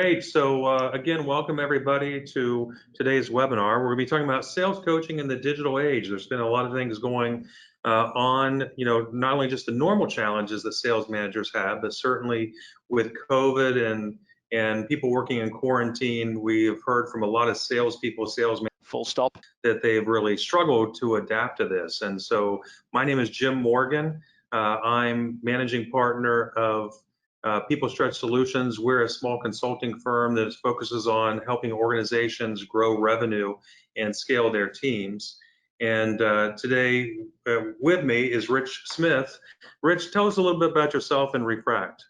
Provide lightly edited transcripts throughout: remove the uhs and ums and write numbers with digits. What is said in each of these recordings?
Great. So again, welcome everybody to today's webinar. We're going to be talking about sales coaching in the digital age. There's been a lot of things going on, not only just the normal challenges that sales managers have, but certainly with COVID and people working in quarantine, we have heard from a lot of salespeople, salesmen, full stop, that they've really struggled to adapt to this. And so my name is Jim Morgan. I'm managing partner of People Stretch Solutions. We're a small consulting firm that focuses on helping organizations grow revenue and scale their teams. And today with me is Rich Smith. Rich, tell us a little bit about yourself and Refract.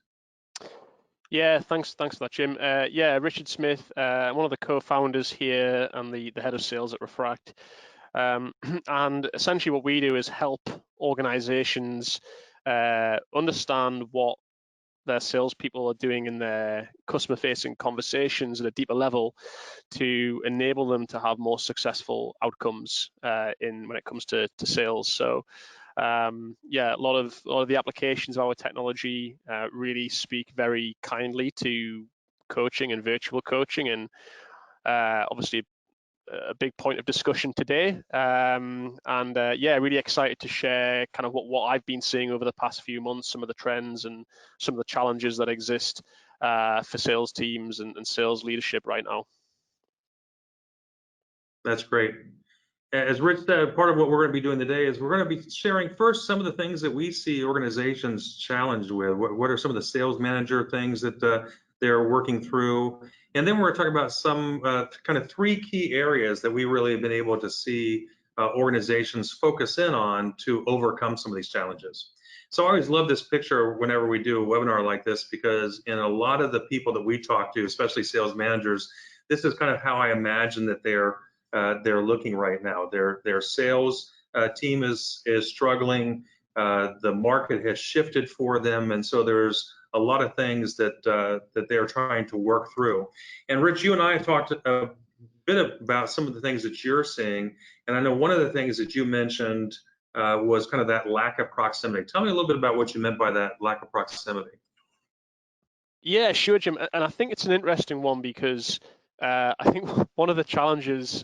Yeah, thanks for that, Jim. Yeah, Richard Smith, one of the co-founders here and the head of sales at Refract. And essentially what we do is help organizations understand what their salespeople are doing in their customer-facing conversations at a deeper level to enable them to have more successful outcomes when it comes to sales. So yeah, a lot of the applications of our technology really speak very kindly to coaching and virtual coaching, and obviously a big point of discussion today. Yeah, really excited to share kind of what I've been seeing over the past few months, some of the trends and some of the challenges that exist for sales teams and sales leadership right now. That's great. As Rich said, part of what we're going to be doing today is we're going to be sharing first some of the things that we see organizations challenged with. What are some of the sales manager things that they're working through? And then we're going to talk about some kind of three key areas that we really have been able to see organizations focus in on to overcome some of these challenges. So I always love this picture whenever we do a webinar like this, because in a lot of the people that we talk to, especially sales managers, this is kind of how I imagine that they're looking right now. Their sales team is struggling. The market has shifted for them, and so there's a lot of things that they're trying to work through. And Rich, you and I have talked a bit about some of the things that you're seeing, and I know one of the things that you mentioned was kind of that lack of proximity. Tell me a little bit about what you meant by that lack of proximity. Yeah, sure, Jim. And I think it's an interesting one because I think one of the challenges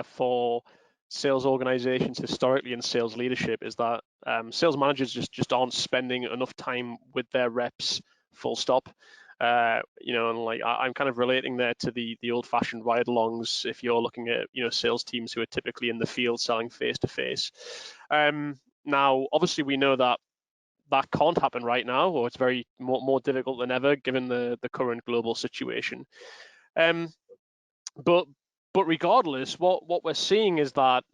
for sales organizations historically and sales leadership is that sales managers just aren't spending enough time with their reps, full stop. And like I'm kind of relating there to the old-fashioned ride-alongs. If you're looking at sales teams who are typically in the field selling face-to-face. Now, obviously, we know that can't happen right now, or it's very more difficult than ever given the current global situation. But regardless, what we're seeing is that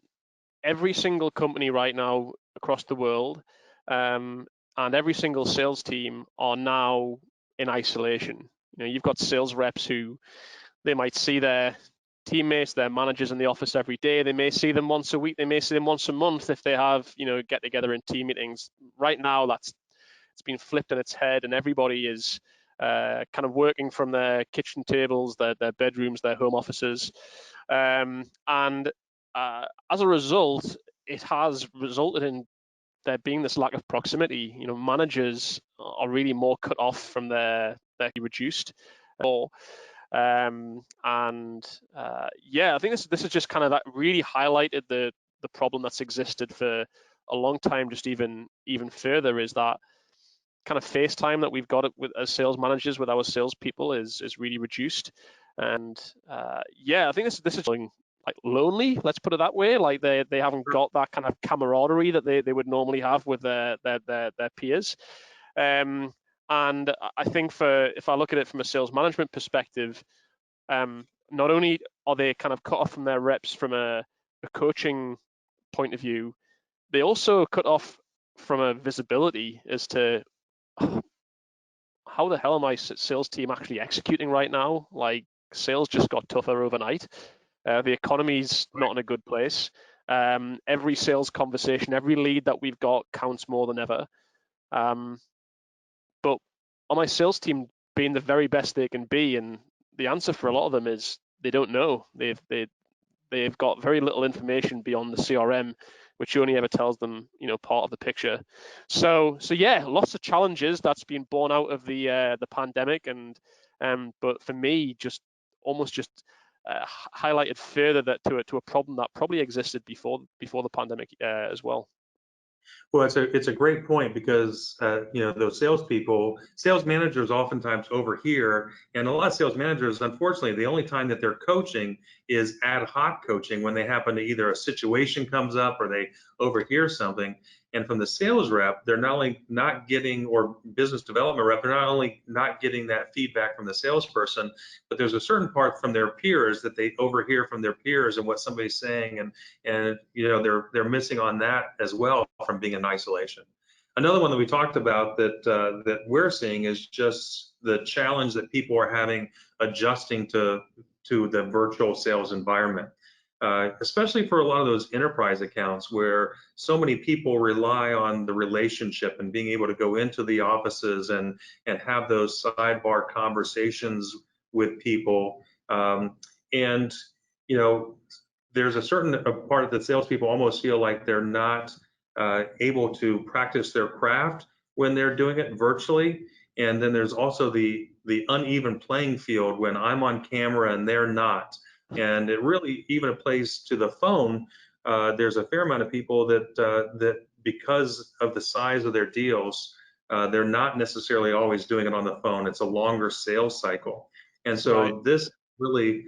every single company right now across the world and every single sales team are now in isolation. You've got sales reps who they might see their teammates, their managers in the office every day. They may see them once a week. They may see them once a month if they have get together in team meetings. Right now, it's been flipped on its head, and everybody is kind of working from their kitchen tables, their bedrooms, their home offices, and as a result, it has resulted in there being this lack of proximity. Managers are really more cut off from their reduced, yeah, I think this is just kind of that really highlighted the problem that's existed for a long time. Just even further is that kind of face time that we've got as sales managers with our salespeople is really reduced, and yeah, I think this is going like lonely. Let's put it that way. Like they haven't got that kind of camaraderie that they would normally have with their peers. And I think if I look at it from a sales management perspective, not only are they kind of cut off from their reps from a coaching point of view, they also cut off from a visibility as to how the hell am my sales team actually executing right now? Like sales just got tougher overnight. The economy's not in a good place. Every sales conversation, every lead that we've got counts more than ever. But are my sales team being the very best they can be? And the answer for a lot of them is they don't know. They've got very little information beyond the CRM, which only ever tells them, part of the picture. So yeah, lots of challenges that's been born out of the pandemic, and But for me, just almost just highlighted further that to a problem that probably existed before the pandemic as well. Well, it's a great point because those salespeople, sales managers oftentimes overhear, and a lot of sales managers, unfortunately, the only time that they're coaching is ad hoc coaching when they happen to either a situation comes up or they overhear something. And from the sales rep, they're not only not getting, or business development rep, they're not only not getting that feedback from the salesperson, but there's a certain part from their peers that they overhear from their peers and what somebody's saying, and they're missing on that as well from being in isolation. Another one that we talked about that we're seeing is just the challenge that people are having adjusting to the virtual sales environment. Especially for a lot of those enterprise accounts where so many people rely on the relationship and being able to go into the offices and have those sidebar conversations with people. And there's a certain part of the salespeople almost feel like they're not able to practice their craft when they're doing it virtually. And then there's also the uneven playing field when I'm on camera and they're not. And it really even plays to the phone. There's a fair amount of people that because of the size of their deals, they're not necessarily always doing it on the phone. It's a longer sales cycle. And Right. so this really,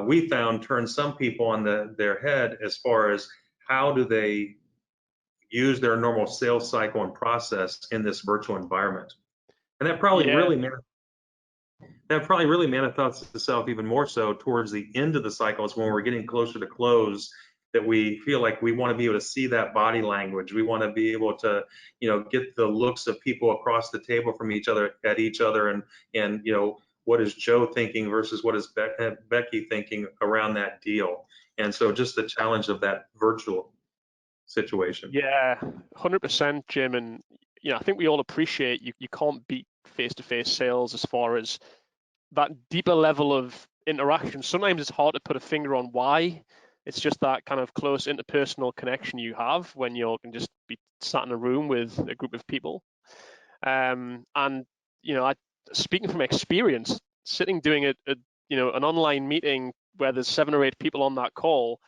we found, turns some people on their head as far as how do they use their normal sales cycle and process in this virtual environment. And Yeah. that probably really manifests itself even more so towards the end of the cycles when we're getting closer to close, that we feel like we want to be able to see that body language. We want to be able to, get the looks of people across the table from each other at each other, and what is Joe thinking versus what is Becky thinking around that deal. And so just the challenge of that virtual situation. Yeah, 100%, Jim. And I think we all appreciate you can't beat face-to-face sales as far as that deeper level of interaction. Sometimes it's hard to put a finger on why. It's just that kind of close interpersonal connection you have when you can just be sat in a room with a group of people. And speaking from experience, sitting doing an online meeting where there's 7 or 8 people on that call,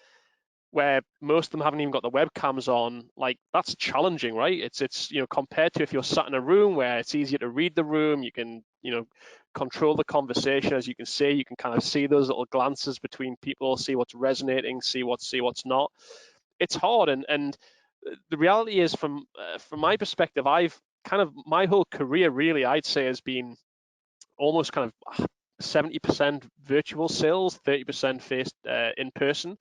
where most of them haven't even got the webcams on, like that's challenging, right? It's compared to if you're sat in a room where it's easier to read the room, you can control the conversation, as you can see, you can kind of see those little glances between people, see what's resonating, see what's not. It's hard, and the reality is, from my perspective, I've kind of my whole career really, I'd say, has been almost kind of 70% virtual sales, 30% face in person.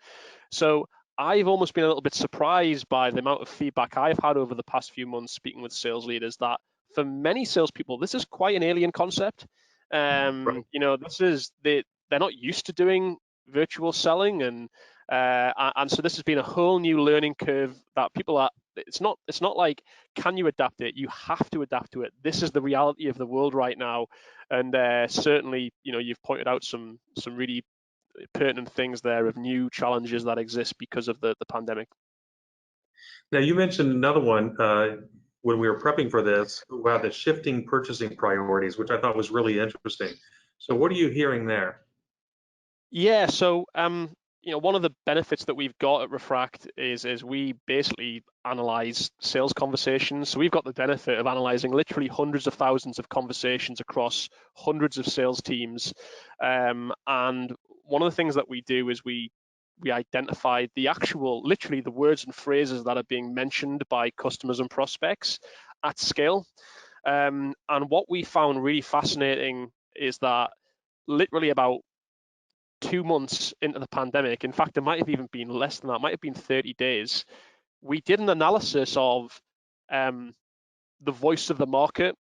So I've almost been a little bit surprised by the amount of feedback I've had over the past few months speaking with sales leaders, that for many salespeople, this is quite an alien concept. Right. They're not used to doing virtual selling, and so this has been a whole new learning curve that people are. It's not like, can you adapt it? You have to adapt to it. This is the reality of the world right now, and certainly, you've pointed out some really pertinent things there of new challenges that exist because of the pandemic. Now, you mentioned another one when we were prepping for this about the shifting purchasing priorities, which I thought was really interesting. So what are you hearing there? Yeah, so one of the benefits that we've got at Refract is we basically analyze sales conversations. So we've got the benefit of analyzing literally hundreds of thousands of conversations across hundreds of sales teams. And one of the things that we do is we identify literally the words and phrases that are being mentioned by customers and prospects at scale. And what we found really fascinating is that literally about 2 months into the pandemic, in fact, it might have even been less than that, it might have been 30 days, we did an analysis of the voice of the market.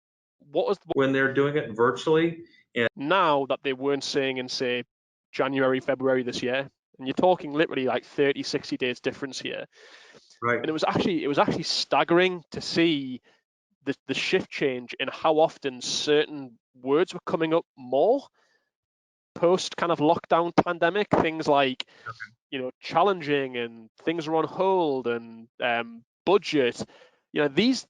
What was When they're doing it virtually? And now that they weren't saying in, say, January, February this year? And you're talking literally like 30, 60 days difference here. right. And it was actually staggering to see the shift change in how often certain words were coming up more post kind of lockdown pandemic. Things like challenging, and things are on hold, and budget. These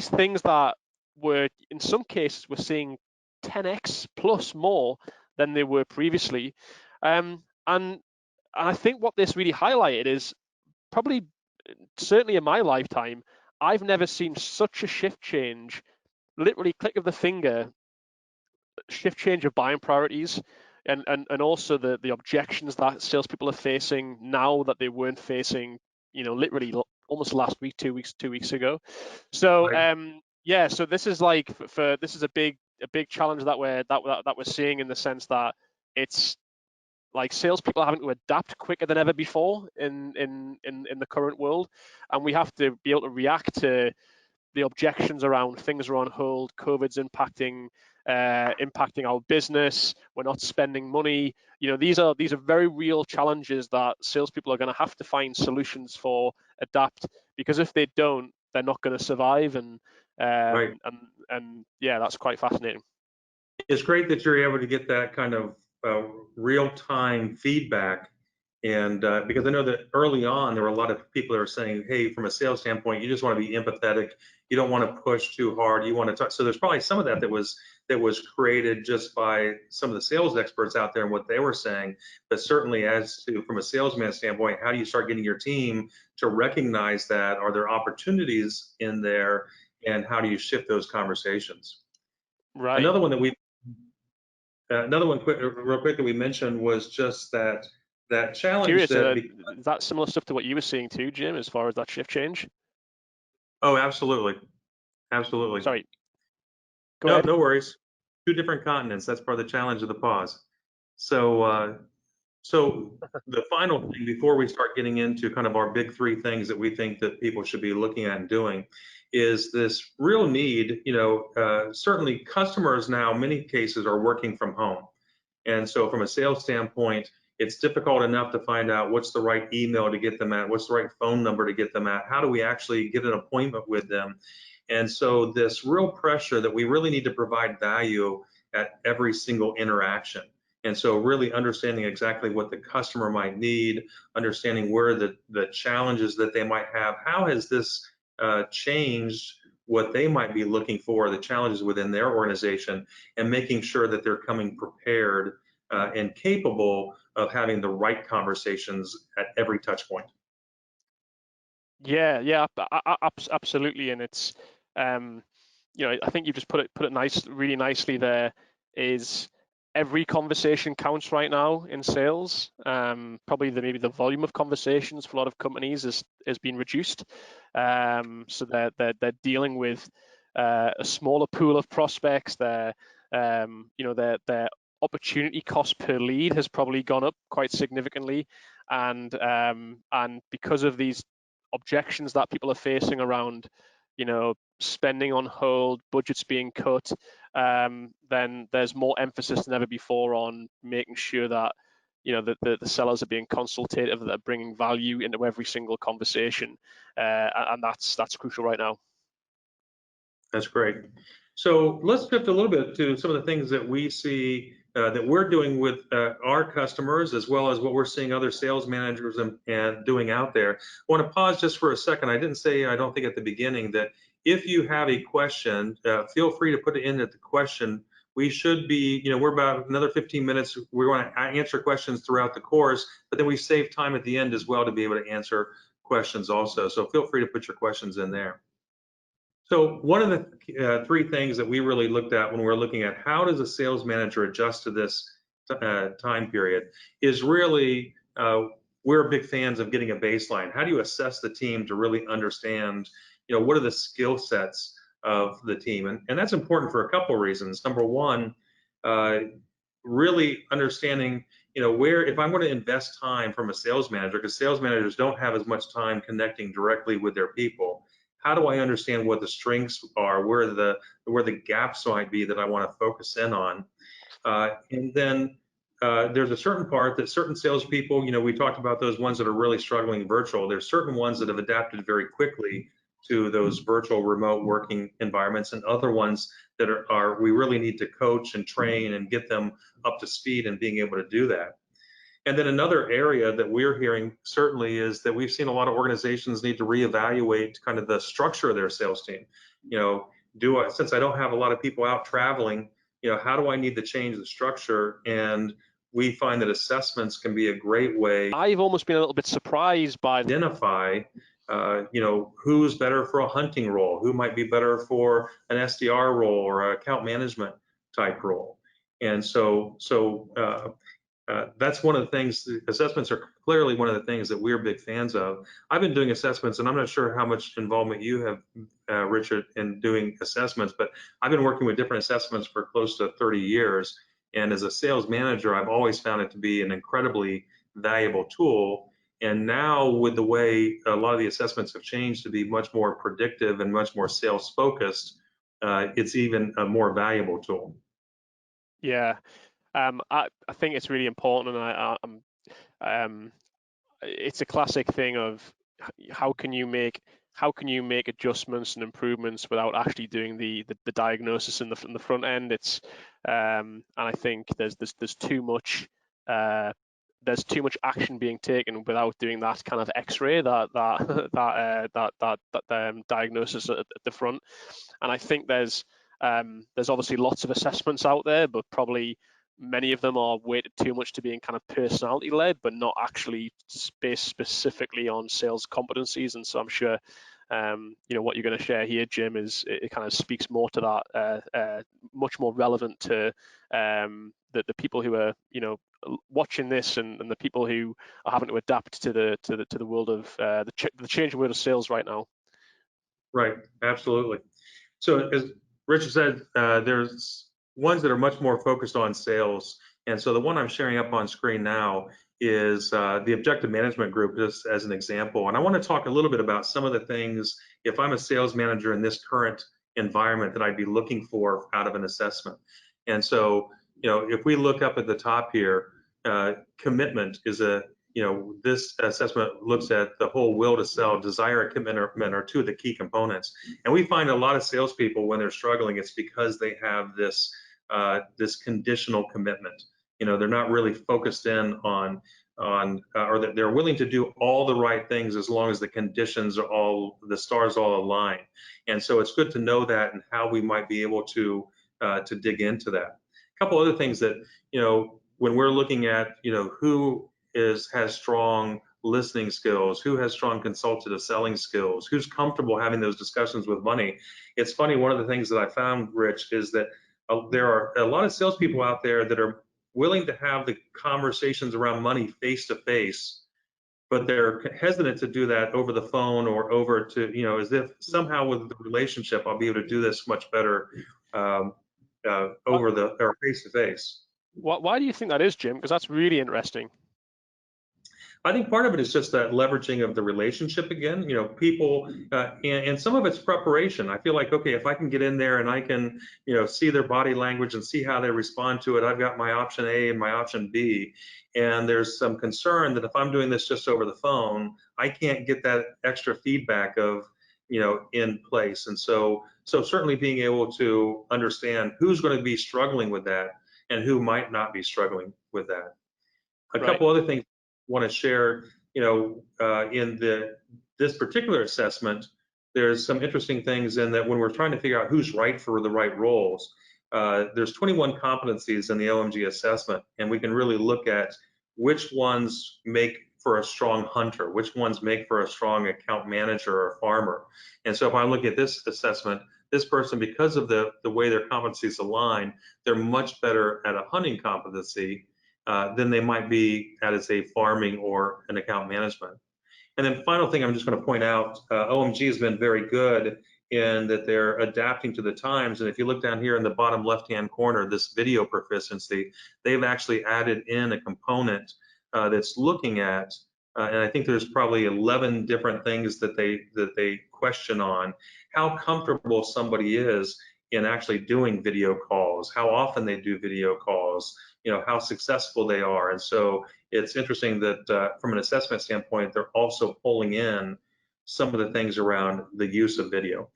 things that were, in some cases, we're seeing 10x plus more than they were previously. And I think what this really highlighted is probably, certainly in my lifetime, I've never seen such a shift change, literally click of the finger, shift change of buying priorities, and also the objections that salespeople are facing now that they weren't facing, literally almost last week, 2 weeks ago. So Right. yeah, so this is like this is a big challenge that we're seeing, in the sense that it's like salespeople are having to adapt quicker than ever before in the current world, and we have to be able to react to the objections around things are on hold, COVID's impacting our business, we're not spending money. These are very real challenges that salespeople are going to have to find solutions for, adapt, because if they don't, they're not going to survive. And Right. yeah, that's quite fascinating. It's great that you're able to get that kind of real-time feedback. And because I know that early on, there were a lot of people that were saying, hey, from a sales standpoint, you just want to be empathetic. You don't want to push too hard. You want to talk. So there's probably some of that was created just by some of the sales experts out there and what they were saying. But certainly, as to from a salesman standpoint, how do you start getting your team to recognize that? Are there opportunities in there? And how do you shift those conversations? Right. Another one that we Another one, real quick, that we mentioned was just that challenge Curious, that. is that similar stuff to what you were seeing too, Jim, as far as that shift change? Oh, absolutely, absolutely. Sorry, go No, ahead. no worries. Two different continents. That's part of the challenge of the pause. So, so the final thing before we start getting into kind of our big three things that we think that people should be looking at and doing is this real need. Certainly customers now, in many cases, are working from home. And so from a sales standpoint, it's difficult enough to find out what's the right email to get them at, what's the right phone number to get them at, how do we actually get an appointment with them? And so this real pressure that we really need to provide value at every single interaction. And so really understanding exactly what the customer might need, understanding where the challenges that they might have, how has this changed what they might be looking for, the challenges within their organization, and making sure that they're coming prepared and capable of having the right conversations at every touch point. Yeah, absolutely, and it's I think you've just put it really nicely there. Is every conversation counts right now in sales? Probably maybe the volume of conversations for a lot of companies has been reduced, so they're dealing with a smaller pool of prospects. Their opportunity cost per lead has probably gone up quite significantly, and because of these objections that people are facing around, spending on hold, budgets being cut, then there's more emphasis than ever before on making sure that the sellers are being consultative, that they're bringing value into every single conversation, and that's crucial right now. That's great. So let's shift a little bit to some of the things that we see that we're doing with our customers, as well as what we're seeing other sales managers and doing out there. I want to pause just for a second. I didn't say, I don't think at the beginning, that if you have a question, feel free to put it in at the question. We should be, we're about another 15 minutes. We want to answer questions throughout the course, but then we save time at the end as well to be able to answer questions also. So feel free to put your questions in there. So one of the three things that we really looked at when we're looking at how does a sales manager adjust to this time period is really, we're big fans of getting a baseline. How do you assess the team to really understand, what are the skill sets of the team? And that's important for a couple of reasons. Number one, really understanding, where, if I'm going to invest time from a sales manager, because sales managers don't have as much time connecting directly with their people, how do I understand what the strengths are, where the gaps might be that I want to focus in on? And then there's a certain part that certain salespeople, we talked about those ones that are really struggling virtual. There's certain ones that have adapted very quickly to those virtual remote working environments, and other ones that are we really need to coach and train and get them up to speed and being able to do that. And then another area that we're hearing certainly is that we've seen a lot of organizations need to reevaluate kind of the structure of their sales team. Since I don't have a lot of people out traveling, how do I need to change the structure? And we find that assessments can be a great way to I've almost been a little bit surprised by identify, who's better for a hunting role, who might be better for an SDR role or an account management type role. And that's one of the things. Assessments are clearly one of the things that we're big fans of. I've been doing assessments, and I'm not sure how much involvement you have, Richard, in doing assessments, but I've been working with different assessments for close to 30 years. And as a sales manager, I've always found it to be an incredibly valuable tool. And now, with the way a lot of the assessments have changed to be much more predictive and much more sales focused, it's even a more valuable tool. Yeah, I think it's really important, and it's a classic thing of how can you make adjustments and improvements without actually doing the diagnosis in the front end. And I think there's too much action being taken without doing that kind of X-ray, that diagnosis at the front. And I think there's obviously lots of assessments out there, but probably many of them are weighted too much to being kind of personality led, but not actually based specifically on sales competencies. And so I'm sure what you're going to share here, Jim, it kind of speaks more to that, much more relevant to the people who are watching this, and the people who are having to adapt to the world of the changing world of sales right now. Right, absolutely. So as Richard said, there's ones that are much more focused on sales. And so the one I'm sharing up on screen now is the objective management group, just as an example. And I want to talk a little bit about some of the things, if I'm a sales manager in this current environment, that I'd be looking for out of an assessment. And so, if we look up at the top here, commitment is this assessment looks at the whole will to sell, desire, and commitment are two of the key components. And we find a lot of salespeople, when they're struggling, it's because they have this conditional commitment. They're not really focused in on or that they're willing to do all the right things as long as the conditions are the stars all align. And so it's good to know that, and how we might be able to dig into that. A couple other things that, when we're looking at, who has strong listening skills, who has strong consultative selling skills, who's comfortable having those discussions with money. It's funny, one of the things that I found, Rich, is that there are a lot of salespeople out there that are willing to have the conversations around money face to face, but they're hesitant to do that over the phone or over to, as if somehow with the relationship, I'll be able to do this much better over or face to face. Why do you think that is, Jim? Because that's really interesting. I think part of it is just that leveraging of the relationship again. People, and some of it's preparation. I feel like, okay, if I can get in there and I can, see their body language and see how they respond to it, I've got my option A and my option B. And there's some concern that if I'm doing this just over the phone, I can't get that extra feedback of, in place. And so certainly being able to understand who's going to be struggling with that and who might not be struggling with that. A Right. couple other things I want to share, in this particular assessment, there's some interesting things in that when we're trying to figure out who's right for the right roles, there's 21 competencies in the OMG assessment, and we can really look at which ones make for a strong hunter, which ones make for a strong account manager or farmer. And so if I look at this assessment, this person, because of the way their competencies align, they're much better at a hunting competency than they might be as a farming or an account management. And then final thing I'm just going to point out, OMG has been very good in that they're adapting to the times. And if you look down here in the bottom left-hand corner, this video proficiency, they've actually added in a component that's looking at, and I think there's probably 11 different things that they question on, how comfortable somebody is in actually doing video calls, how often they do video calls, how successful they are. And so it's interesting that from an assessment standpoint, they're also pulling in some of the things around the use of video.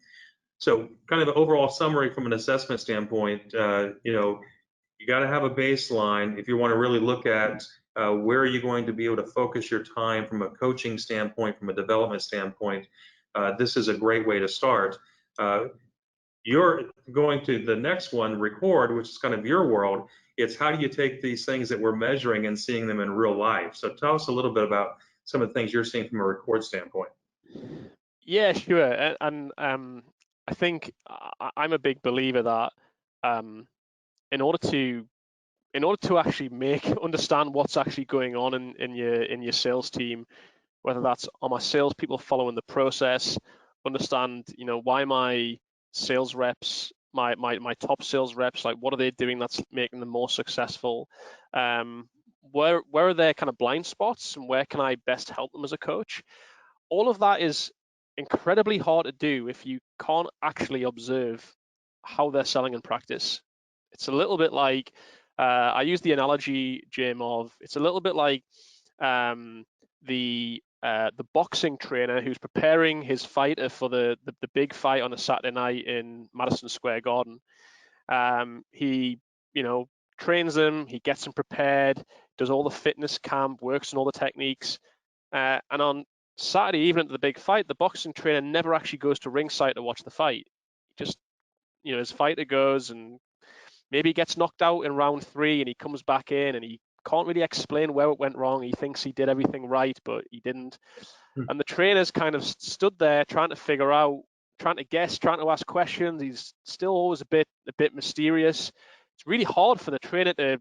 So kind of an overall summary from an assessment standpoint, you got to have a baseline if you want to really look at where are you going to be able to focus your time from a coaching standpoint, from a development standpoint. This is a great way to start. You're going to the next one, record, which is kind of your world. It's how do you take these things that we're measuring and seeing them in real life? So tell us a little bit about some of the things you're seeing from a record standpoint. Yeah, sure. And I think I'm a big believer that um, in order to actually make understand what's actually going on in your sales team, whether that's are my salespeople following the process, understand why my sales reps, my top sales reps, like what are they doing that's making them more successful, where are their kind of blind spots and where can I best help them as a coach. All of that is incredibly hard to do if you can't actually observe how they're selling in practice. It's a little bit like I use the analogy, Jim, of it's a little bit like um, the boxing trainer who's preparing his fighter for the big fight on a Saturday night in Madison Square Garden. He trains them, he gets them prepared, does all the fitness camp, works on all the techniques, and on Saturday evening at the big fight, the boxing trainer never actually goes to ringside to watch the fight. He just his fighter goes and maybe he gets knocked out in round 3 and he comes back in and he can't really explain where it went wrong. He thinks he did everything right, but he didn't. And the trainer's kind of stood there trying to figure out, trying to guess, trying to ask questions. He's still always a bit mysterious. It's really hard for the trainer to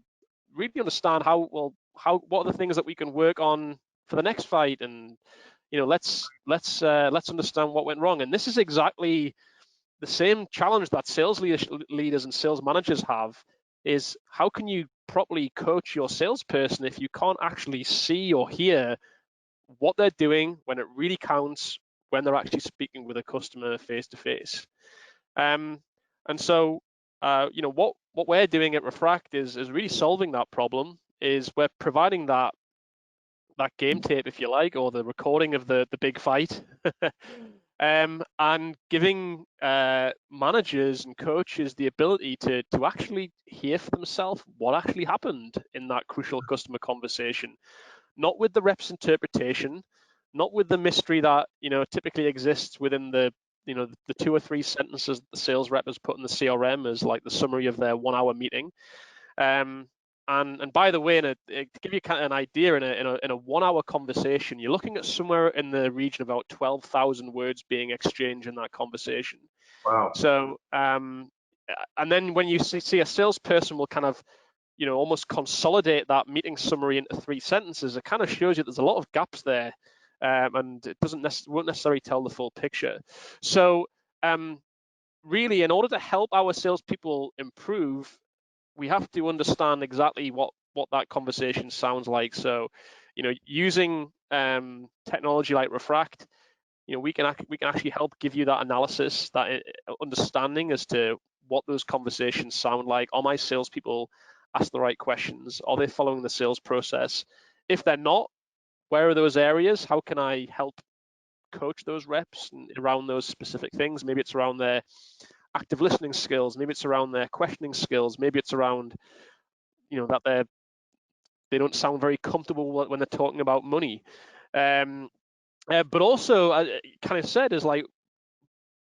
really understand what are the things that we can work on for the next fight, and let's understand what went wrong. And this is exactly the same challenge that sales leaders and sales managers have, is how can you properly coach your salesperson if you can't actually see or hear what they're doing when it really counts, when they're actually speaking with a customer face to face. And so what we're doing at Refract is really solving that problem. Is we're providing that game tape, if you like, or the recording of the big fight, and giving managers and coaches the ability to actually hear for themselves what actually happened in that crucial customer conversation, not with the rep's interpretation, not with the mystery that typically exists within the 2 or 3 sentences the sales rep has put in the CRM as like the summary of their 1 hour meeting. And by the way, to give you kind of an idea, in a 1 hour conversation, you're looking at somewhere in the region of about 12,000 words being exchanged in that conversation. Wow. So, and then when you see a salesperson will kind of, almost consolidate that meeting summary into 3 sentences, it kind of shows you there's a lot of gaps there, and it won't necessarily tell the full picture. So, really, in order to help our salespeople improve, we have to understand exactly what that conversation sounds like. So, using technology like Refract, we can actually help give you that analysis, that understanding as to what those conversations sound like. Are my salespeople ask the right questions? Are they following the sales process? If they're not, where are those areas? How can I help coach those reps around those specific things? Maybe it's around their active listening skills. Maybe it's around their questioning skills. Maybe it's around that they don't sound very comfortable when they're talking about money. But also, kind of said, is like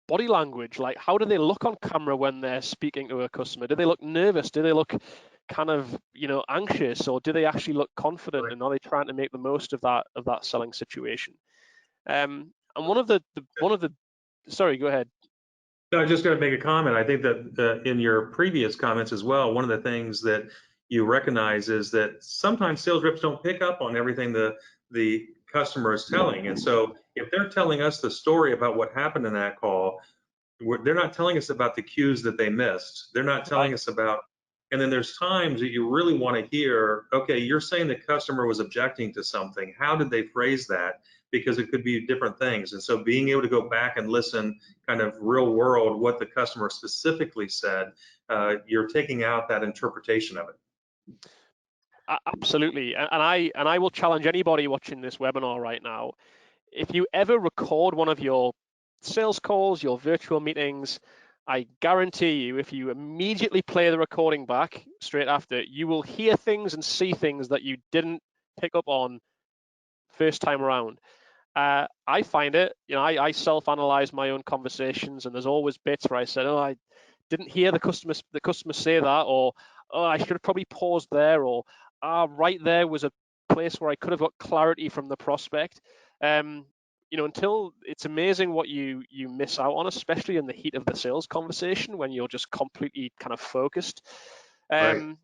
body language. Like, how do they look on camera when they're speaking to a customer? Do they look nervous? Do they look kind of anxious, or do they actually look confident? Right. And are they trying to make the most of that selling situation? And one of the sorry, go ahead. No, I was just going to make a comment. I think that in your previous comments as well, one of the things that you recognize is that sometimes sales reps don't pick up on everything the customer is telling. And so if they're telling us the story about what happened in that call, they're not telling us about the cues that they missed. They're not telling Right. us about, and then there's times that you really want to hear, okay, you're saying the customer was objecting to something. How did they phrase that? Because it could be different things. And so being able to go back and listen kind of real world, what the customer specifically said, you're taking out that interpretation of it. Absolutely. And I will challenge anybody watching this webinar right now. If you ever record one of your sales calls, your virtual meetings, I guarantee you, if you immediately play the recording back straight after, you will hear things and see things that you didn't pick up on first time around. I find it, I self-analyze my own conversations, and there's always bits where I said, oh, didn't hear the customer say that, or oh, I should have probably paused there, or right there was a place where I could have got clarity from the prospect. Until it's amazing what you miss out on, especially in the heat of the sales conversation when you're just completely kind of focused. Right. And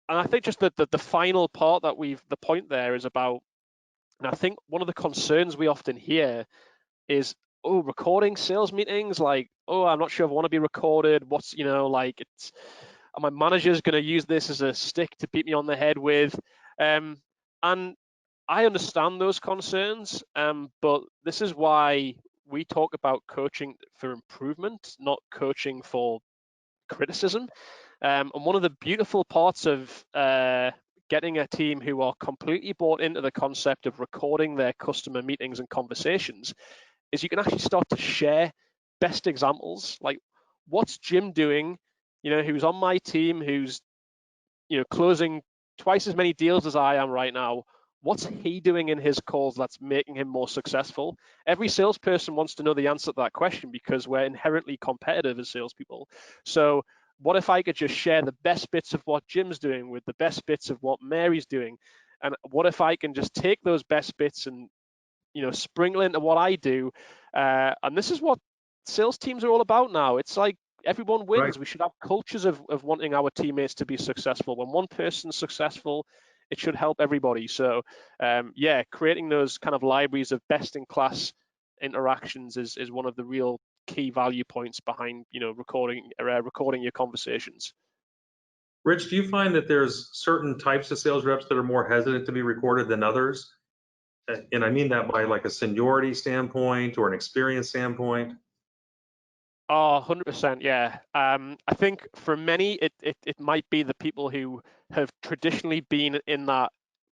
I think just the final part the point there is about, and I think one of the concerns we often hear is, oh, recording sales meetings, like, oh, I'm not sure if I want to be recorded. What's, like, it's, my manager's going to use this as a stick to beat me on the head with. And I understand those concerns, but this is why we talk about coaching for improvement, not coaching for criticism. And one of the beautiful parts of getting a team who are completely bought into the concept of recording their customer meetings and conversations is you can actually start to share best examples. Like, what's Jim doing, who's on my team, who's, closing twice as many deals as I am right now. What's he doing in his calls that's making him more successful? Every salesperson wants to know the answer to that question because we're inherently competitive as salespeople. So what if I could just share the best bits of what Jim's doing with the best bits of what Mary's doing? And what if I can just take those best bits and, sprinkle into what I do? And this is what sales teams are all about now. It's like everyone Right. wins. We should have cultures of wanting our teammates to be successful. When one person's successful, it should help everybody. So creating those kind of libraries of best in class interactions is one of the real key value points behind recording your conversations. Rich, do you find that there's certain types of sales reps that are more hesitant to be recorded than others? And I mean that by like a seniority standpoint or an experience standpoint. Oh, 100%, yeah. I think for many, it might be the people who have traditionally been in that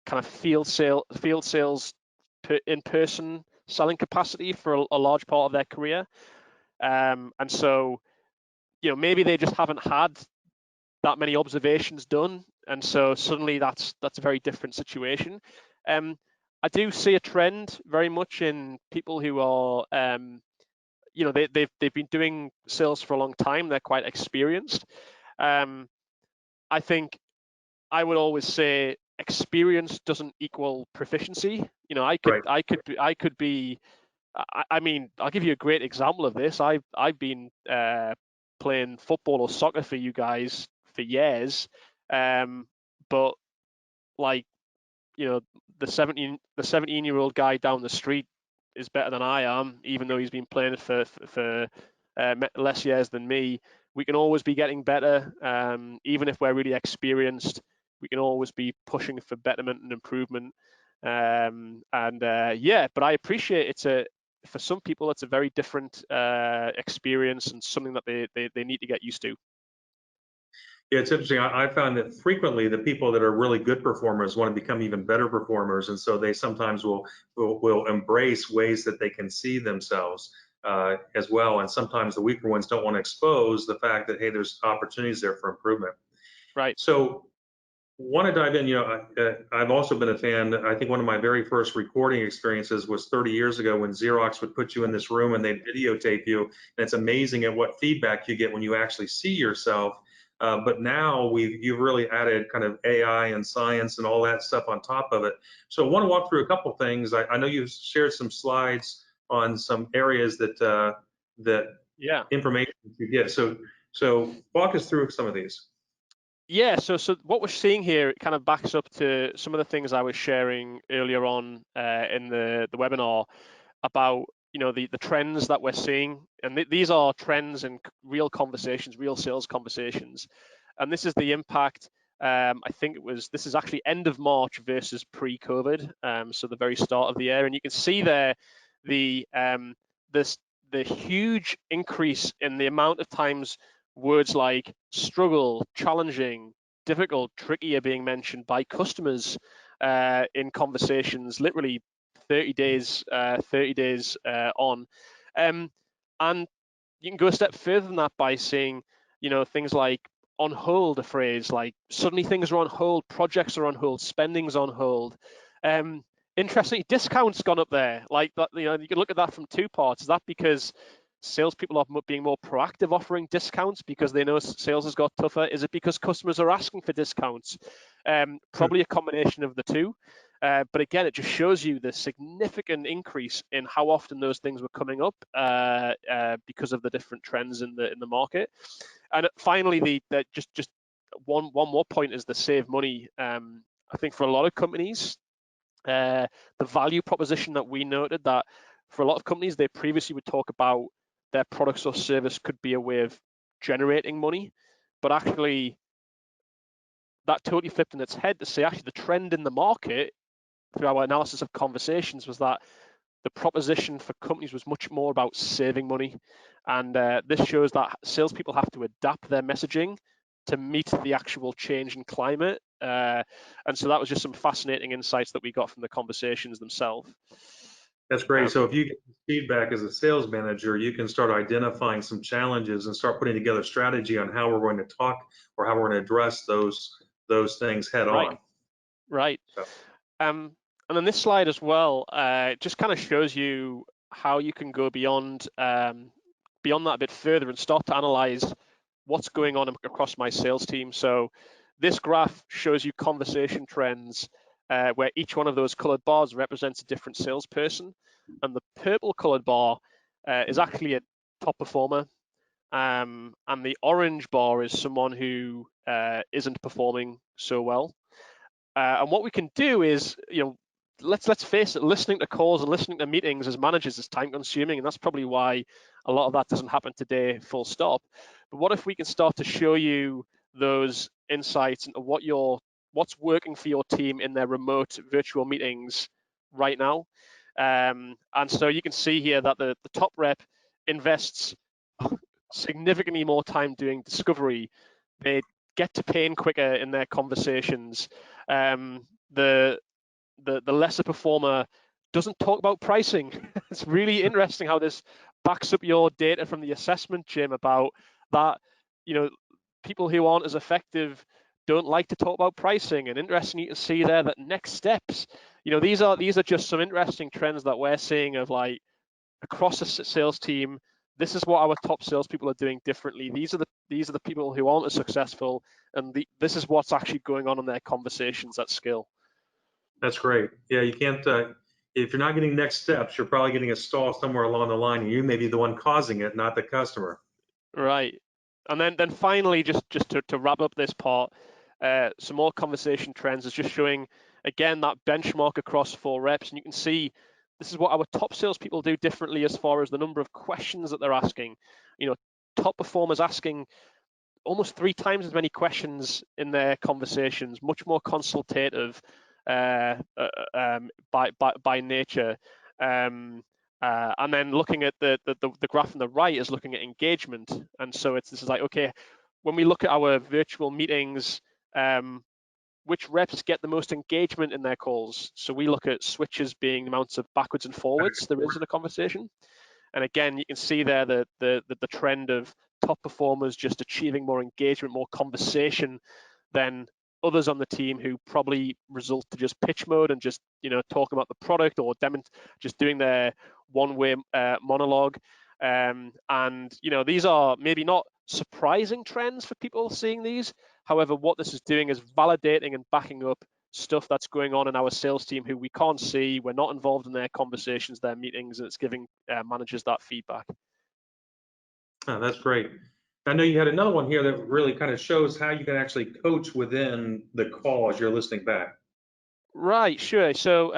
kind of field sales in-person selling capacity for a large part of their career. And so, maybe they just haven't had that many observations done, and so suddenly that's a very different situation. I do see a trend very much in people who are they've been doing sales for a long time. They're quite experienced. I think I would always say experience doesn't equal proficiency. Right. I could be. I mean, I'll give you a great example of this. I've been playing football or soccer for you guys for years, but like, the 17-year-old guy down the street is better than I am, even though he's been playing it for less years than me. We can always be getting better, even if we're really experienced. We can always be pushing for betterment and improvement. But I appreciate for some people it's a very different experience and something that they need to get used to. Yeah, it's interesting. I found that frequently the people that are really good performers want to become even better performers, and so they sometimes will embrace ways that they can see themselves as well. And sometimes the weaker ones don't want to expose the fact that, hey, there's opportunities there for improvement. Right. So want to dive in. I've also been a fan. I think one of my very first recording experiences was 30 years ago when Xerox would put you in this room and they'd videotape you. And it's amazing at what feedback you get when you actually see yourself. But now you've really added kind of AI and science and all that stuff on top of it. So I want to walk through a couple things. I know you've shared some slides on some areas that Yeah. information you get. So walk us through some of these. Yeah, so what we're seeing here, it kind of backs up to some of the things I was sharing earlier on in the webinar about the trends that we're seeing, and these are trends in real conversations, real sales conversations, and this is the impact. I think this is actually end of March versus pre-COVID, so the very start of the year, and you can see there the the huge increase in the amount of times words like struggle, challenging, difficult, tricky are being mentioned by customers in conversations, literally 30 days on. And you can go a step further than that by saying, things like on hold, a phrase like suddenly things are on hold, projects are on hold, spending's on hold. Interestingly, discounts gone up there. Like that, you can look at that from two parts. Is that because salespeople are being more proactive offering discounts because they know sales has got tougher? Is it because customers are asking for discounts? Probably a combination of the two. But again, it just shows you the significant increase in how often those things were coming up because of the different trends in the market. And finally, just one more point is the save money. I think for a lot of companies, the value proposition that we noted, that for a lot of companies, they previously would talk about their products or service could be a way of generating money, but actually that totally flipped in its head to say actually the trend in the market through our analysis of conversations was that the proposition for companies was much more about saving money. And this shows that salespeople have to adapt their messaging to meet the actual change in climate. And so that was just some fascinating insights that we got from the conversations themselves. That's great. So if you get feedback as a sales manager, you can start identifying some challenges and start putting together a strategy on how we're going to talk or how we're going to address those things head on. Right. So. And then this slide as well just kind of shows you how you can go beyond that a bit further and start to analyze what's going on across my sales team. So this graph shows you conversation trends where each one of those colored bars represents a different salesperson, and the purple colored bar is actually a top performer, and the orange bar is someone who isn't performing so well. And what we can do is, let's face it, listening to calls and listening to meetings as managers is time consuming, and that's probably why a lot of that doesn't happen today, full stop. But what if we can start to show you those insights into what's working for your team in their remote virtual meetings right now? And so you can see here that the top rep invests significantly more time doing discovery. They get to pain quicker in their conversations. The lesser performer doesn't talk about pricing. It's really interesting how this backs up your data from the assessment, Jim, about that, people who aren't as effective don't like to talk about pricing. And interesting, you can see there that next steps, these are just some interesting trends that we're seeing of like across a sales team. This is what our top salespeople are doing differently. These are the people who aren't as successful, and this is what's actually going on in their conversations at scale. That's great. Yeah, you can't. If you're not getting next steps, you're probably getting a stall somewhere along the line, and you may be the one causing it, not the customer. Right. And then finally, just to wrap up this part, some more conversation trends is just showing again that benchmark across 4 reps, and you can see this is what our top salespeople do differently as far as the number of questions that they're asking. Top performers asking almost 3 times as many questions in their conversations, much more consultative by nature. And then looking at the graph on the right is looking at engagement. And so this is like, okay, when we look at our virtual meetings, which reps get the most engagement in their calls? So we look at switches being the amounts of backwards and forwards there is in a conversation. And again, you can see there the trend of top performers just achieving more engagement, more conversation than others on the team who probably result to just pitch mode and just talking about the product or just doing their one-way monologue. And these are maybe not surprising trends for people seeing these. However, what this is doing is validating and backing up stuff that's going on in our sales team who we can't see. We're not involved in their conversations, their meetings, and it's giving managers that feedback. Oh, that's great. I know you had another one here that really kind of shows how you can actually coach within the call as you're listening back. Right, sure. So,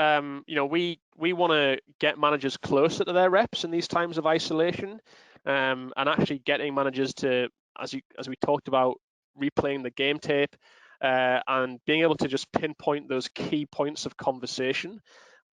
we want to get managers closer to their reps in these times of isolation, and actually getting managers to, as we talked about, replaying the game tape, and being able to just pinpoint those key points of conversation.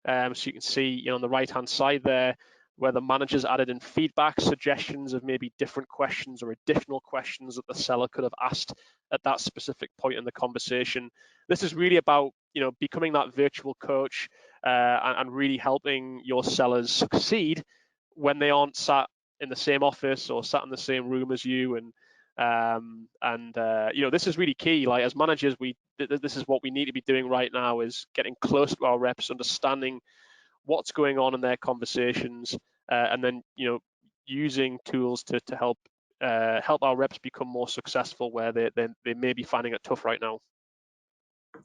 So you can see, on the right-hand side there, where the managers added in feedback, suggestions of maybe different questions or additional questions that the seller could have asked at that specific point in the conversation. This is really about, becoming that virtual coach and really helping your sellers succeed when they aren't sat in the same office or sat in the same room as you. And this is really key. Like as managers, this is what we need to be doing right now, is getting close to our reps, understanding what's going on in their conversations, and then using tools to help help our reps become more successful where they may be finding it tough right now.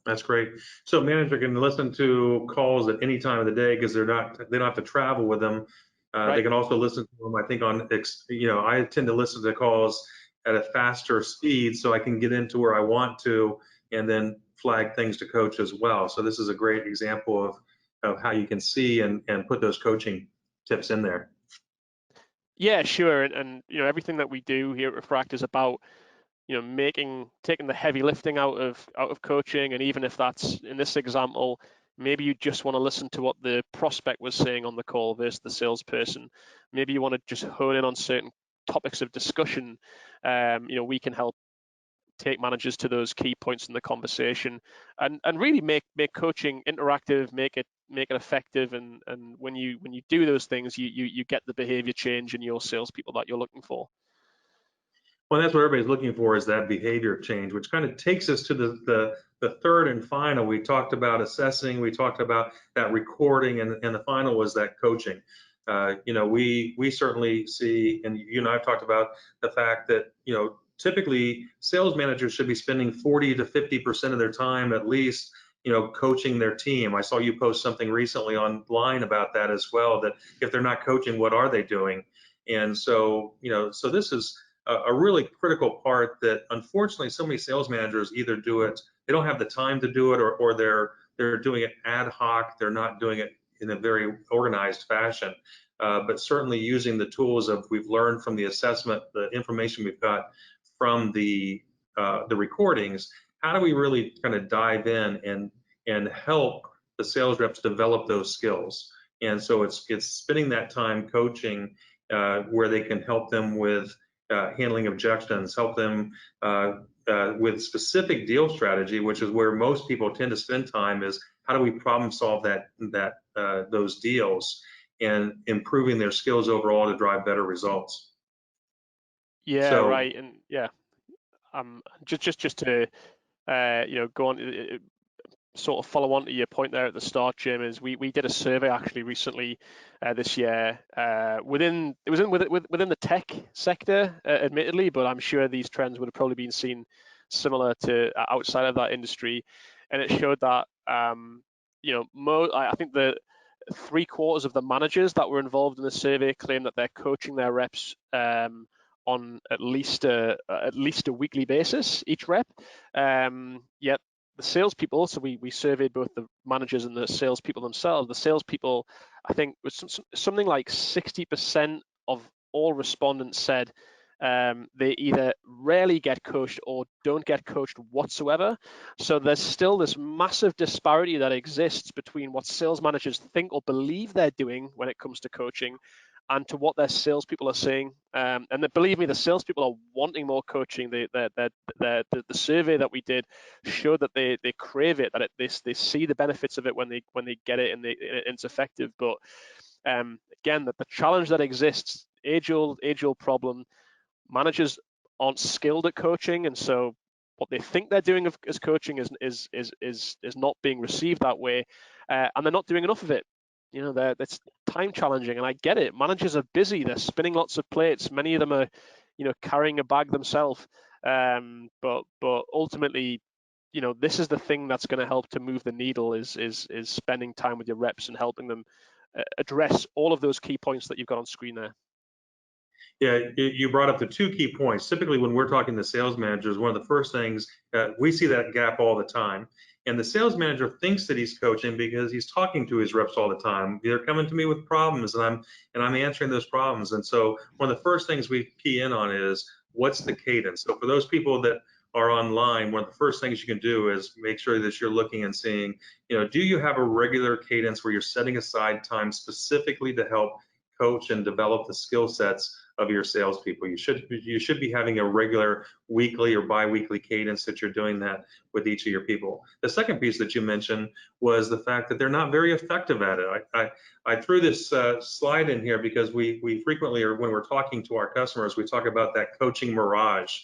That's great. So manager can listen to calls at any time of the day because they don't have to travel with them. They Right. can also listen to them, I think, I tend to listen to calls at a faster speed so I can get into where I want to and then flag things to coach as well. So this is a great example of how you can see and put those coaching tips in there. Yeah, sure. And everything that we do here at Refract is about taking the heavy lifting out of coaching. And even if that's, in this example, maybe you just want to listen to what the prospect was saying on the call versus the salesperson. Maybe you want to just hone in on certain topics of discussion. We can help take managers to those key points in the conversation, and really make coaching interactive, make it effective. And when you do those things, you get the behavior change in your salespeople that you're looking for. Well, that's what everybody's looking for, is that behavior change, which kind of takes us to the third and final. We talked about assessing, we talked about that recording, and the final was that coaching. We certainly see, and you and I have talked about the fact that, typically sales managers should be spending 40 to 50% of their time at least, coaching their team. I saw you post something recently online about that as well, that if they're not coaching, what are they doing? And so, so this is a really critical part that unfortunately so many sales managers either do it, they don't have the time to do it, or they're doing it ad hoc. They're not doing it in a very organized fashion. But certainly using the tools of we've learned from the assessment, the information we've got from the recordings, how do we really kind of dive in and help the sales reps develop those skills? And so it's spending that time coaching where they can help them with handling objections, help them with specific deal strategy, which is where most people tend to spend time, is how do we problem solve those deals, and improving their skills overall to drive better results. Yeah, So right. And yeah, just to go on, sort of follow on to your point there at the start, Jim, is we did a survey actually recently this year within the tech sector, admittedly, but I'm sure these trends would have probably been seen similar to outside of that industry, and it showed that I think the 3/4 of the managers that were involved in the survey claim that they're coaching their reps on at least a weekly basis, each rep. Yet the salespeople, so we surveyed both the managers and the salespeople themselves. The salespeople, I think, was something like 60% of all respondents said they either rarely get coached or don't get coached whatsoever. So there's still this massive disparity that exists between what sales managers think or believe they're doing when it comes to coaching, and to what their salespeople are saying. And believe me, the salespeople are wanting more coaching. The survey that we did showed that they crave it, that they see the benefits of it when they get it, and it's effective. But again, the challenge that exists, age old problem. Managers aren't skilled at coaching, and so what they think they're doing as coaching is not being received that way, and they're not doing enough of it. That's time challenging, and I get it. Managers are busy; they're spinning lots of plates. Many of them are, carrying a bag themselves. But ultimately, this is the thing that's going to help to move the needle: is spending time with your reps and helping them address all of those key points that you've got on screen there. yeah, you brought up the two key points. Typically, when we're talking to sales managers, one of the first things we see that gap all the time. And the sales manager thinks that he's coaching because he's talking to his reps all the time. They're coming to me with problems, and I'm answering those problems. And so one of the first things we key in on is what's the cadence. So for those people that are online, one of the first things you can do is make sure that you're looking and seeing, do you have a regular cadence where you're setting aside time specifically to help coach and develop the skill sets of your salespeople? You should be having a regular weekly or bi-weekly cadence that you're doing that with each of your people. The second piece that you mentioned was the fact that they're not very effective at it. I threw this slide in here because we frequently, or when we're talking to our customers, we talk about that coaching mirage,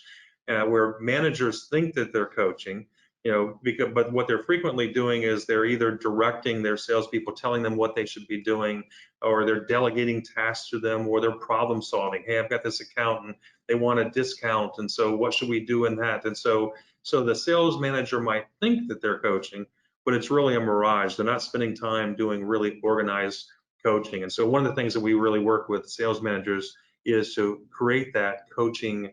where managers think that they're coaching. but what they're frequently doing is they're either directing their salespeople, telling them what they should be doing, or they're delegating tasks to them, or they're problem solving. Hey, I've got this account and they want a discount, and so what should we do in that? And so the sales manager might think that they're coaching, but it's really a mirage. They're not spending time doing really organized coaching. And so one of the things that we really work with sales managers is to create that coaching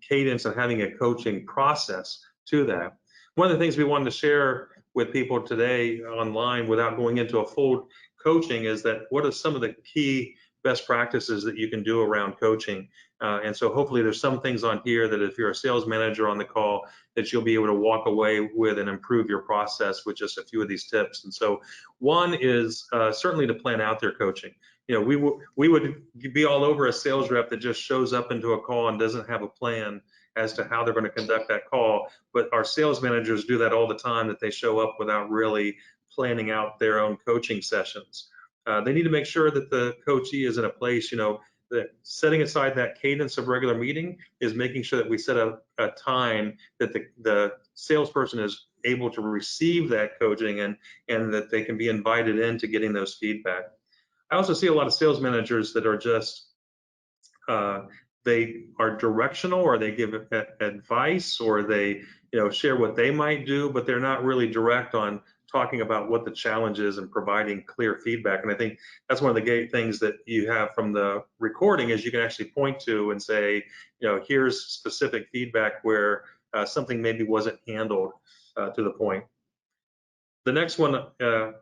cadence and having a coaching process to that. One of the things we wanted to share with people today online without going into a full coaching is that what are some of the key best practices that you can do around coaching. And so hopefully there's some things on here that if you're a sales manager on the call that you'll be able to walk away with and improve your process with just a few of these tips. And so one is certainly to plan out their coaching. We would be all over a sales rep that just shows up into a call and doesn't have a plan as to how they're going to conduct that call. But our sales managers do that all the time, that they show up without really planning out their own coaching sessions. They need to make sure that the coachee is in a place, that setting aside that cadence of regular meeting is making sure that we set a time that the salesperson is able to receive that coaching and that they can be invited into getting those feedback. I also see a lot of sales managers that are just they are directional, or they give advice, or they share what they might do, but they're not really direct on talking about what the challenge is and providing clear feedback. And I think that's one of the great things that you have from the recording is you can actually point to and say, here's specific feedback where something maybe wasn't handled to the point. The next one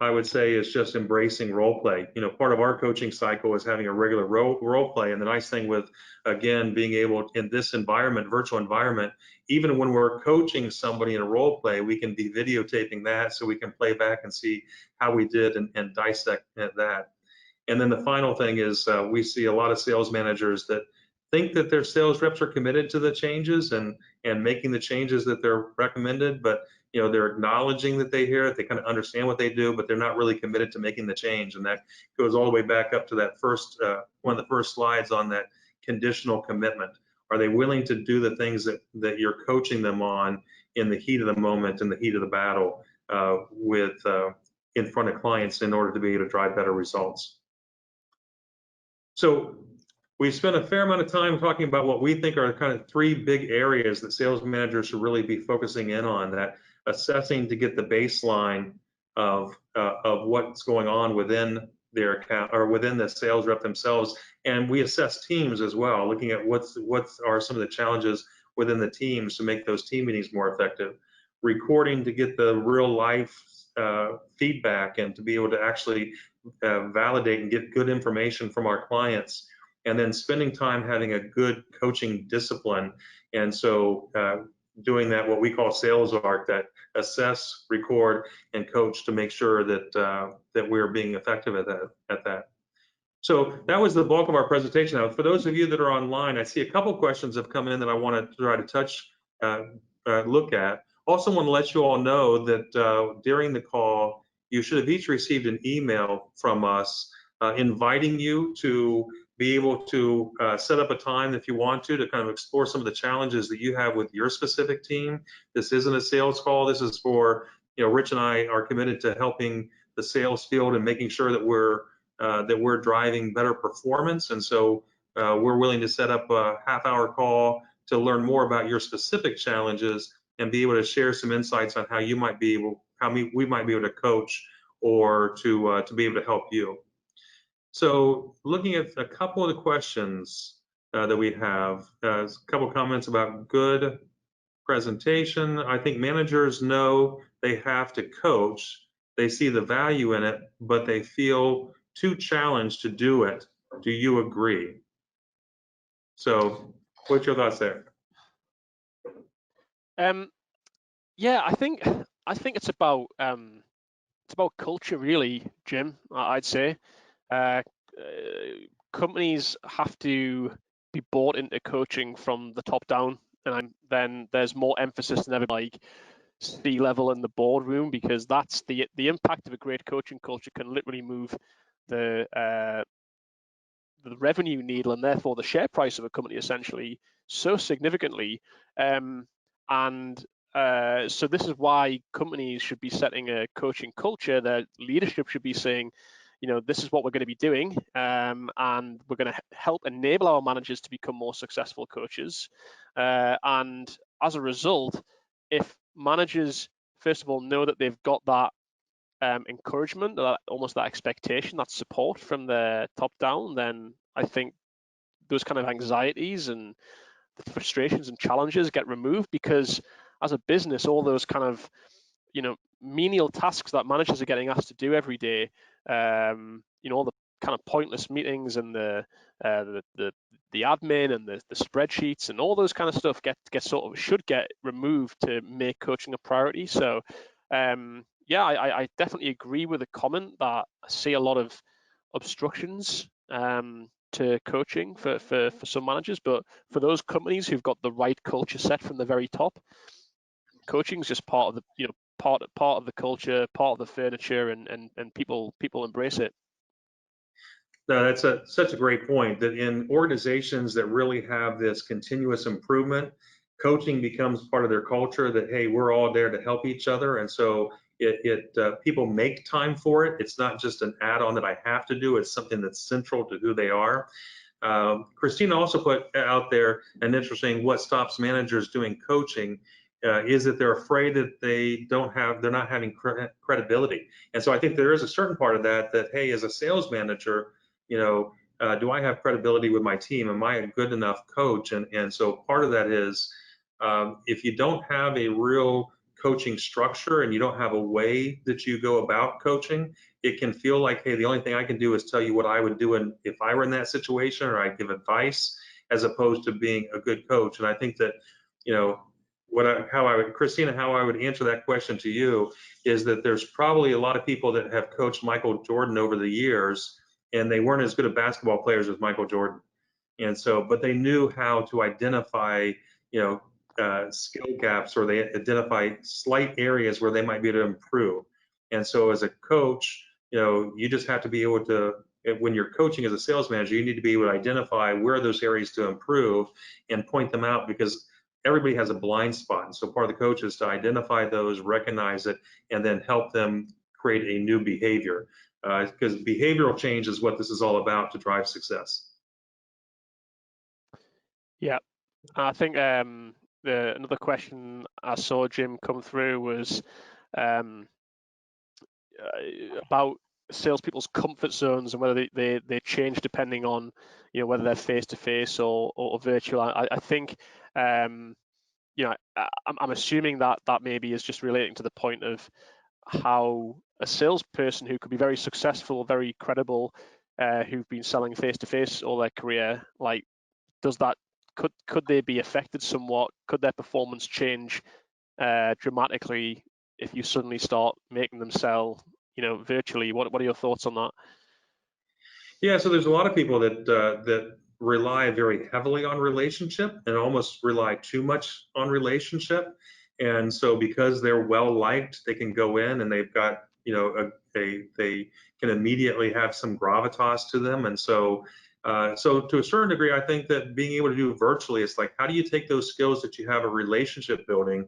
I would say is just embracing role play. Part of our coaching cycle is having a regular role play. And the nice thing with, again, being able in this environment, virtual environment, even when we're coaching somebody in a role play, we can be videotaping that so we can play back and see how we did and dissect that. And then the final thing is we see a lot of sales managers that think that their sales reps are committed to the changes and making the changes that they're recommended, but they're acknowledging that they hear it, they kind of understand what they do, but they're not really committed to making the change. And that goes all the way back up to that first one of the first slides on that conditional commitment. Are they willing to do the things that you're coaching them on in the heat of the moment, in the heat of the battle, in front of clients in order to be able to drive better results? So we spent a fair amount of time talking about what we think are kind of three big areas that sales managers should really be focusing in on, that assessing to get the baseline of what's going on within their account or within the sales rep themselves. And we assess teams as well, looking at what are some of the challenges within the teams to make those team meetings more effective. Recording to get the real life feedback and to be able to actually validate and get good information from our clients, and then spending time having a good coaching discipline. And so doing that, what we call sales arc, that assess, record, and coach to make sure that we're being effective at that. So that was the bulk of our presentation. Now, for those of you that are online, I see a couple questions have come in that I want to try to look at. Also want to let you all know that during the call, you should have each received an email from us inviting you to be able to set up a time if you want to kind of explore some of the challenges that you have with your specific team. This isn't a sales call. This is for, Rich and I are committed to helping the sales field and making sure that we're driving better performance. And so we're willing to set up a half-hour call to learn more about your specific challenges and be able to share some insights on how we might be able to coach or to be able to help you. So looking at a couple of the questions that we have, a couple of comments about good presentation. I think managers know they have to coach. They see the value in it, but they feel too challenged to do it. Do you agree? So what's your thoughts there? Yeah, I think it's about culture, really, Jim. I'd say companies have to be bought into coaching from the top down, and then there's more emphasis than ever, like C-level in the boardroom, because that's the impact of a great coaching culture can literally move the revenue needle and therefore the share price of a company essentially so significantly. And so this is why companies should be setting a coaching culture. Their leadership should be saying, this is what we're going to be doing, and we're going to help enable our managers to become more successful coaches. And as a result, if managers, first of all, know that they've got that encouragement, almost that expectation, that support from the top down, then I think those kind of anxieties and the frustrations and challenges get removed, because as a business, all those kind of menial tasks that managers are getting asked to do every day, all the kind of pointless meetings and the admin and the spreadsheets and all those kind of stuff should get removed to make coaching a priority. So yeah, I definitely agree with the comment that I see a lot of obstructions to coaching for some managers, but for those companies who've got the right culture set from the very top, coaching is just part of the part of the culture, part of the furniture, and people embrace it. No, that's such a great point, that in organizations that really have this continuous improvement, coaching becomes part of their culture, that, hey, we're all there to help each other. And so people make time for it. It's not just an add-on that I have to do. It's something that's central to who they are. Christina also put out there an interesting, what stops managers doing coaching is that they're afraid that they're not having credibility. And so I think there is a certain part of that, hey, as a sales manager, do I have credibility with my team? Am I a good enough coach? And so part of that is, if you don't have a real coaching structure and you don't have a way that you go about coaching, it can feel like, hey, the only thing I can do is tell you what I would do if I were in that situation, or I give advice, as opposed to being a good coach. And I think that, Christina, how I would answer that question to you is that there's probably a lot of people that have coached Michael Jordan over the years, and they weren't as good at basketball players as Michael Jordan. And so, but they knew how to identify, skill gaps, or they identify slight areas where they might be able to improve. And so as a coach, you just have to be able to, when you're coaching as a sales manager, you need to be able to identify where those areas to improve and point them out, because everybody has a blind spot. And so part of the coach is to identify those, recognize it, and then help them create a new behavior. Because behavioral change is what this is all about to drive success. Yeah, I think another question I saw, Jim, come through was about salespeople's comfort zones and whether they change depending on whether they're face to face or virtual. I think I'm assuming that maybe is just relating to the point of how a salesperson who could be very successful, very credible, who've been selling face to face all their career, like, could they be affected somewhat? Could their performance change dramatically if you suddenly start making them sell, virtually? What are your thoughts on that? Yeah, so there's a lot of people that rely very heavily on relationship and almost rely too much on relationship. And so because they're well liked, they can go in and they've got, they can immediately have some gravitas to them. And so so to a certain degree, I think that being able to do virtually, it's like, how do you take those skills that you have a relationship building,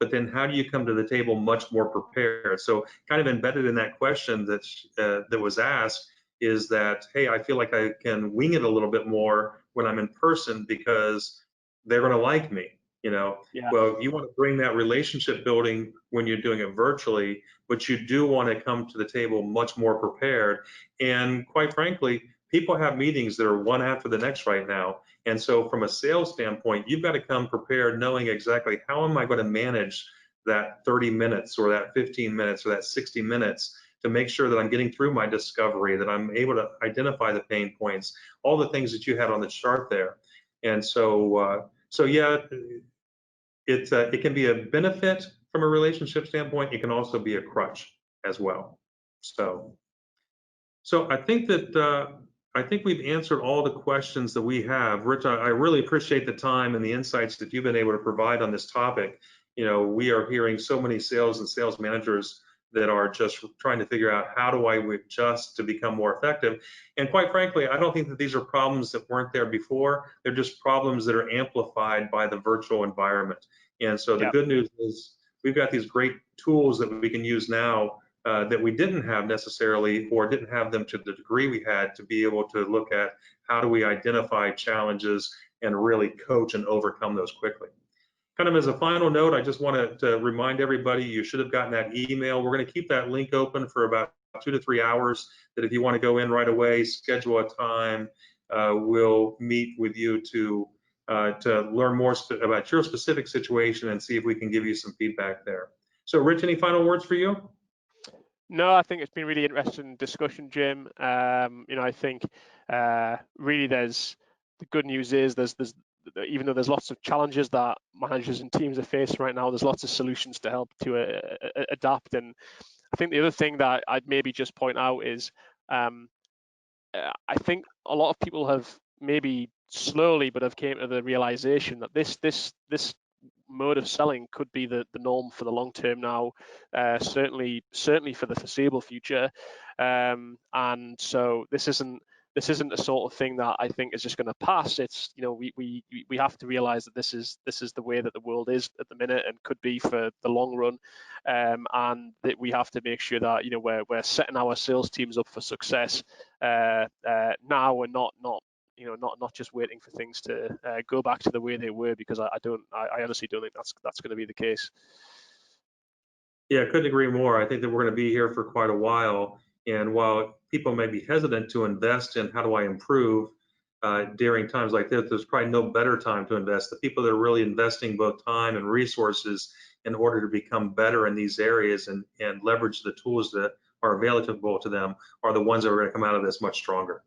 but then how do you come to the table much more prepared? So kind of embedded in that question that was asked is that, hey, I feel like I can wing it a little bit more when I'm in person because they're going to like me. Yeah. Well, you want to bring that relationship building when you're doing it virtually, but you do want to come to the table much more prepared. And quite frankly, people have meetings that are one after the next right now. And so from a sales standpoint, you've got to come prepared, knowing exactly how am I going to manage that 30 minutes or that 15 minutes or that 60 minutes to make sure that I'm getting through my discovery, that I'm able to identify the pain points, all the things that you had on the chart there. And so, yeah, it can be a benefit from a relationship standpoint. It can also be a crutch as well. So I think that I think we've answered all the questions that we have. Rich, I really appreciate the time and the insights that you've been able to provide on this topic. We are hearing so many sales and sales managers that are just trying to figure out, how do I adjust to become more effective? And quite frankly, I don't think that these are problems that weren't there before. They're just problems that are amplified by the virtual environment. And so the Yeah. good news is we've got these great tools that we can use now that we didn't have necessarily, or didn't have them to the degree we had, to be able to look at how do we identify challenges and really coach and overcome those quickly. Kind of as a final note, I just wanted to remind everybody, you should have gotten that email. We're going to keep that link open for about 2 to 3 hours, that if you want to go in right away, schedule a time, we'll meet with you to learn more about your specific situation and see if we can give you some feedback there. So Rich, any final words for you? No, I think it's been really interesting discussion, Jim. I think really the good news is there's even though there's lots of challenges that managers and teams are facing right now, there's lots of solutions to help to adapt. And I think the other thing that I'd maybe just point out is I think a lot of people have maybe slowly but have came to the realization that this mode of selling could be the norm for the long term now, certainly for the foreseeable future. And so this isn't the sort of thing that I think is just going to pass. It's, we have to realize that this is the way that the world is at the minute and could be for the long run, and that we have to make sure that we're setting our sales teams up for success now, and not just waiting for things to go back to the way they were, because I honestly don't think that's going to be the case. Yeah, I couldn't agree more. I think that we're going to be here for quite a while. And while people may be hesitant to invest in how do I improve during times like this, there's probably no better time to invest. The people that are really investing both time and resources in order to become better in these areas and leverage the tools that are available to them are the ones that are going to come out of this much stronger.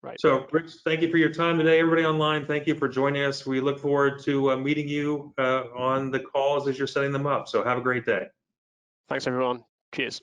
Right. So, Rich, thank you for your time today. Everybody online, thank you for joining us. We look forward to meeting you on the calls as you're setting them up. So have a great day. Thanks, everyone. Cheers.